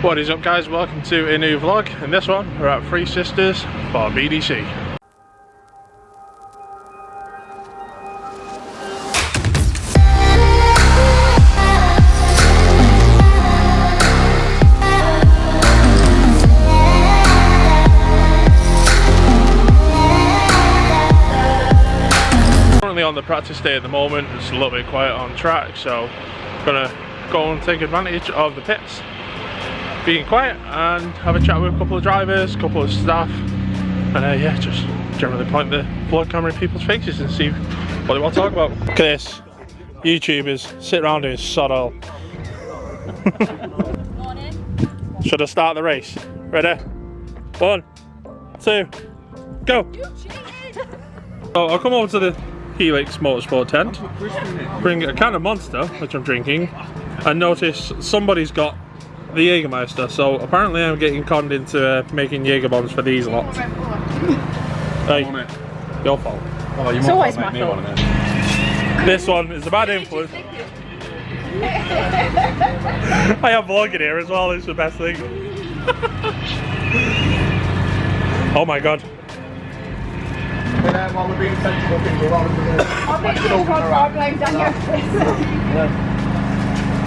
What is up, guys? Welcome to a new vlog. In this one we're at Three Sisters for BDC. Currently on the practice day at the moment. It's a little bit quiet on track, so I'm gonna go and take advantage of the pits being quiet and have a chat with a couple of drivers, a couple of staff, and yeah, just generally point the vlog camera in people's faces and see what they want to talk about. Look at this, YouTubers sit around doing sod all. Should I start the race? Ready? 1, 2, go! So I'll come over to the Helix Motorsport tent, bring a can of Monster, which I'm drinking, and notice somebody's got the Jägermeister, so apparently I'm getting conned into making Jaeger bombs for these lots. Hey, your fault. Oh, you might make me one of them. This one is a bad influence. I am vlogging here as well, it's the best thing. Oh my god.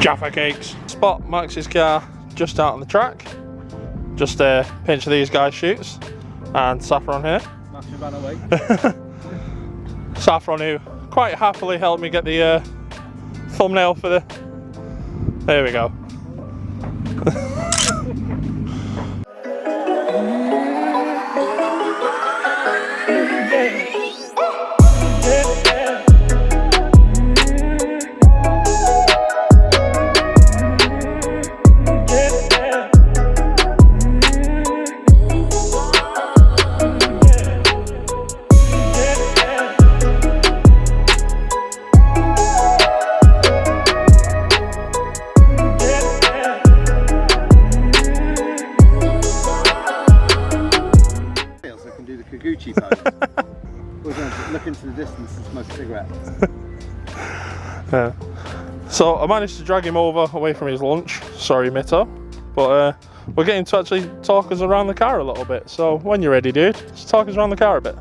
Jaffa cakes. Spot Max's car just out on the track. Just a pinch of these guys' shoots. And Saffron here. Saffron, who quite happily helped me get the thumbnail for the... There we go. Look into the distance and smoke a cigarette. Yeah. So I managed to drag him over away from his lunch. Sorry, Mito. But we're getting to actually talk us around the car a little bit. So when you're ready, dude, just talk us around the car a bit.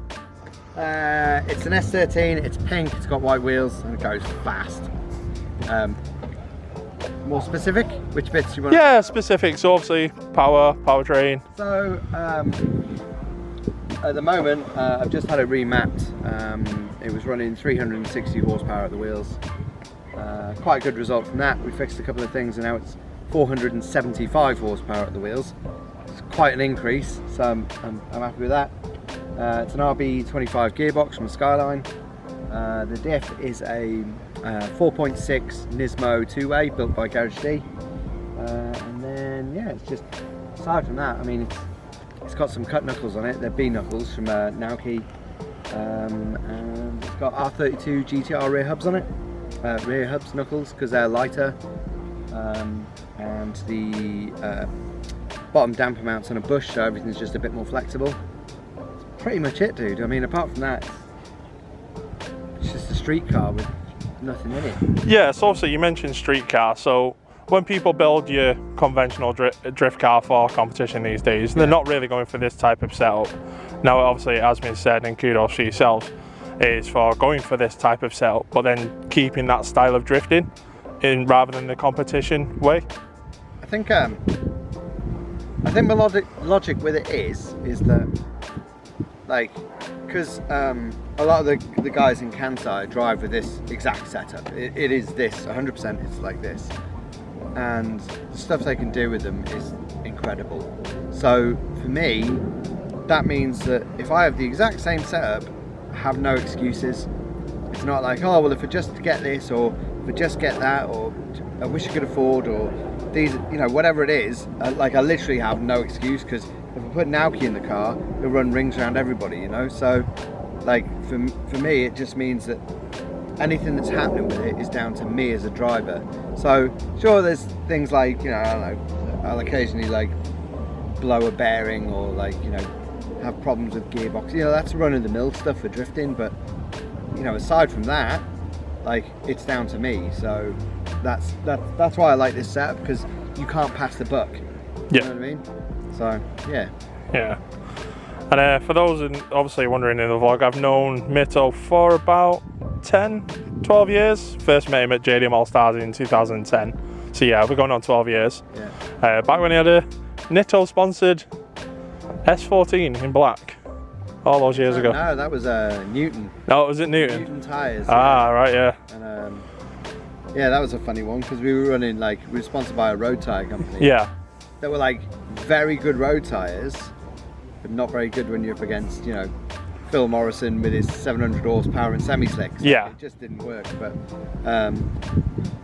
It's an S13. It's pink. It's got white wheels and it goes fast. More specific? Which bits do you want? Yeah, specific. So obviously powertrain. So at the moment, I've just had it remapped. It was running 360 horsepower at the wheels. Quite a good result from that. We fixed a couple of things and now it's 475 horsepower at the wheels. It's quite an increase, so I'm happy with that. It's an RB25 gearbox from Skyline. The diff is a 4.6 Nismo 2-way built by Garage D. And then, yeah, it's just, aside from that, I mean, it's got some cut knuckles on it. They're B knuckles from Naoki, and it's got R32 GTR rear hubs on it. Rear hubs knuckles because they're lighter, and the bottom damper mounts on a bush, so everything's just a bit more flexible. That's pretty much it, dude. I mean, apart from that, it's just a street car with nothing in it. Yeah, so obviously you mentioned street car, so when people build your conventional drift car for competition these days, they're not really going for this type of setup. Now obviously, it has been said, and kudos to yourselves, is for going for this type of setup, but then keeping that style of drifting in rather than the competition way. I think my logic with it is that, like, because a lot of the guys in Kansai drive with this exact setup. It is this, 100% it's like this. And the stuff they can do with them is incredible. So for me, that means that if I have the exact same setup, I have no excuses. It's not like, oh well, if I just get this, or if I just get that, or I wish I could afford, or these, you know, whatever it is. Like, I literally have no excuse, because if I put Naoki in the car, he'll run rings around everybody, you know. So like for me, it just means that anything that's happening with it is down to me as a driver. So sure, there's things like, you know, I don't know, I'll occasionally like blow a bearing, or like, you know, have problems with gearbox. You know, that's run-of-the-mill stuff for drifting. But you know, aside from that, like, it's down to me. So that's why I like this setup, because you can't pass the buck. You know what I mean? So, yeah. Yeah. And for those obviously wondering in the vlog, I've known Mito for about 10, 12 years. First met him at JDM All Stars in 2010. So yeah, we're going on 12 years. Yeah. Back when he had a Nitto sponsored S14 in black. All those years ago. No, that was Newton. No, was it Newton? Newton tyres. Ah, right, yeah. And yeah, that was a funny one because we were running we were sponsored by a road tyre company. Yeah. That were like very good road tyres, but not very good when you're up against, you know, Phil Morrison with his 700 horsepower and semi-slicks. Yeah. It just didn't work, but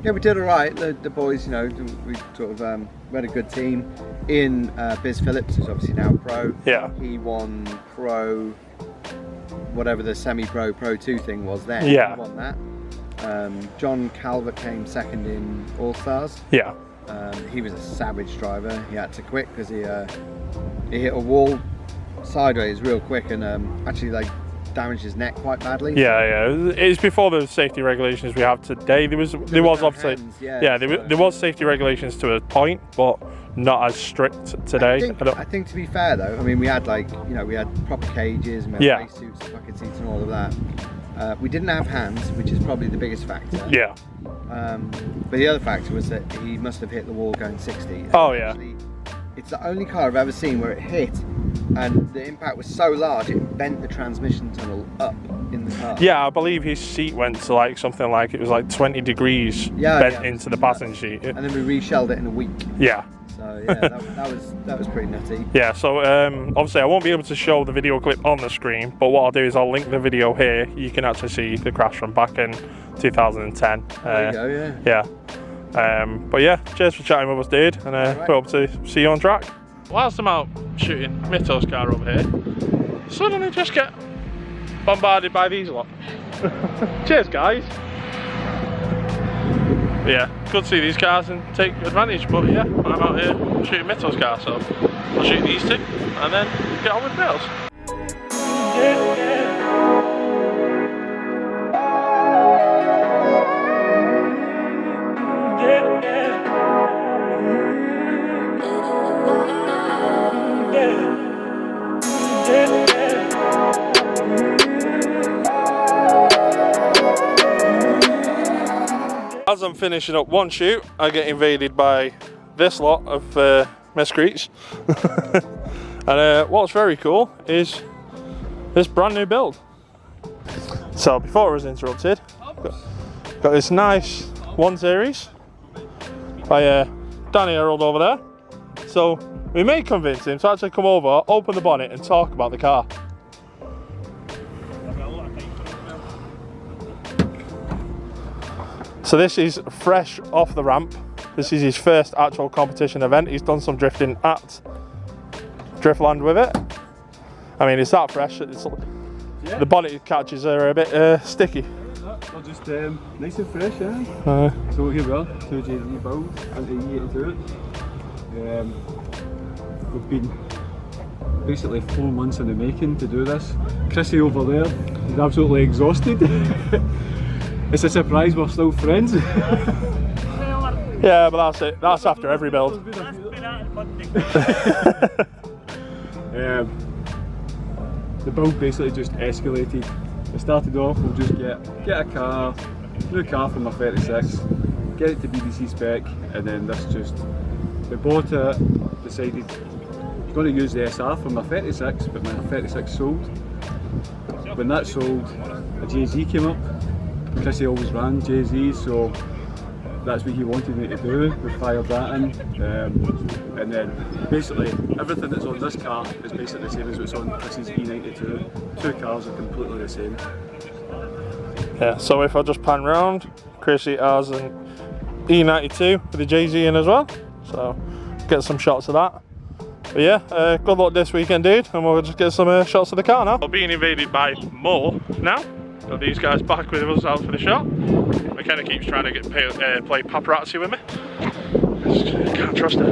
yeah, we did all right. The boys, you know, we sort of we had a good team. Ian Biz Phillips, who's obviously now pro. Yeah. He won pro, whatever the semi-pro, Pro 2 thing was then. Yeah. He won that. John Calvert came second in All Stars. Yeah. He was a savage driver. He had to quit because he hit a wall sideways real quick and actually like damaged his neck quite badly. Yeah, yeah. It's before the safety regulations we have today. There was obviously hands, there was safety regulations to a point, but not as strict today. I think to be fair though, I mean we had we had proper cages and we had race suits, bucket seats and all of that. We didn't have hands, which is probably the biggest factor. Yeah. But the other factor was that he must have hit the wall going 60. Oh yeah. It's the only car I've ever seen where it hit and the impact was so large it bent the transmission tunnel up in the car. Yeah, I believe his seat went to like something like it was like 20 degrees bent into the passenger seat. And then we reshelled it in a week. Yeah. So yeah, that was pretty nutty. Yeah, so obviously I won't be able to show the video clip on the screen, but what I'll do is I'll link the video here. You can actually see the crash from back in 2010. There you go, yeah. Yeah. But yeah, cheers for chatting with us, dude, and we hope to see you on track. Whilst I'm out shooting Mito's car over here, suddenly just get bombarded by these lot. Cheers, guys. Yeah, good to see these cars and take advantage, but yeah, I'm out here shooting Mito's car, so I'll shoot these two and then get on with Rails. As I'm finishing up one shoot, I get invaded by this lot of miscreants. And what's very cool is this brand new build. So before I was interrupted, got this nice 1 Series by Danny Harold over there. So we may convince him to actually come over, open the bonnet and talk about the car. So this is fresh off the ramp. This is his first actual competition event. He's done some drifting at Driftland with it. I mean, it's that fresh. The bonnet catches are a bit sticky. They're just nice and fresh, yeah. So here we are, 2 JZ builds, into E82. We've been basically 4 months in the making to do this. Chrissy over there is absolutely exhausted. It's a surprise we're still friends. Yeah, but that's it. That's after every build. The build basically just escalated. It started off, we'll just get a car, new car from my 36, get it to BDC spec, and then this just, we bought it, decided I was going to use the SR from my 36, but my 36 sold. When that sold, a JZ came up. Chrissy always ran JZ, so that's what he wanted me to do. We fired that in, and then basically everything that's on this car is basically the same as what's on Chrissy's E92. 2 cars are completely the same. Yeah, so if I just pan round, Chrissy has an E92 with the JZ in as well, so get some shots of that. But yeah, good luck this weekend, dude, and we'll just get some shots of the car now. We're being invaded by more now. Got these guys back with us out for the shot. McKenna keeps trying to play paparazzi with me. Can't trust her.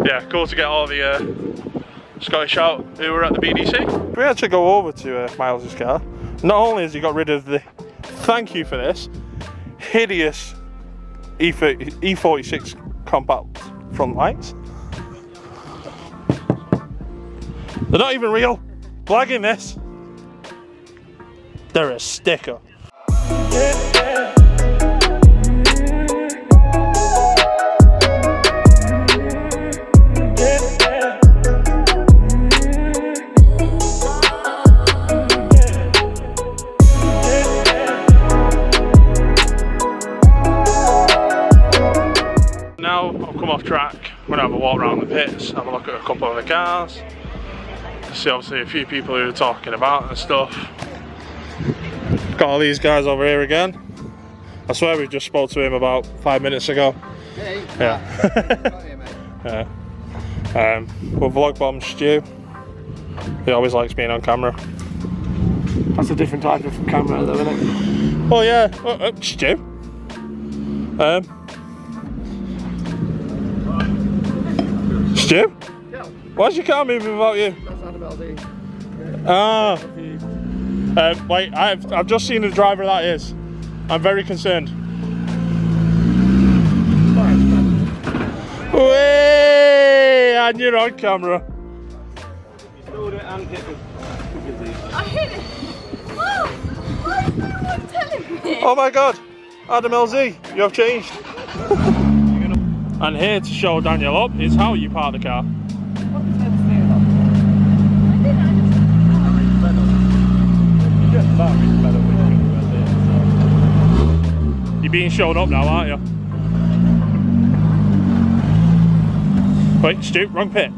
Yeah, cool to get all the Scottish out who were at the BDC. We actually go over to Miles' car. Not only has he got rid of the, thank you for this, hideous E46 compact front lights, They're not even real. Blagging this. They're a sticker. Now I've come off track. I'm gonna have a walk around the pits, have a look at a couple of the cars. See obviously a few people who are talking about and stuff. Got all these guys over here again. I swear we just spoke to him about 5 minutes ago. Yeah. Yeah. We'll vlog bomb Stu. He always likes being on camera. That's a different type of camera though, isn't it? Oh yeah, Stu. Stu? Yeah. Why's your car moving without you? That's A7ii. Ah. Wait, I've just seen the driver that is. I'm very concerned. Way, and you're on camera. You stole it and hit the I hit it. Whoa! Why is no one telling me? Oh my god, Adam LZ, you have changed. And here to show Daniel up is how you park the car. You're being shown up now, aren't you? Wait, Stu, wrong pit.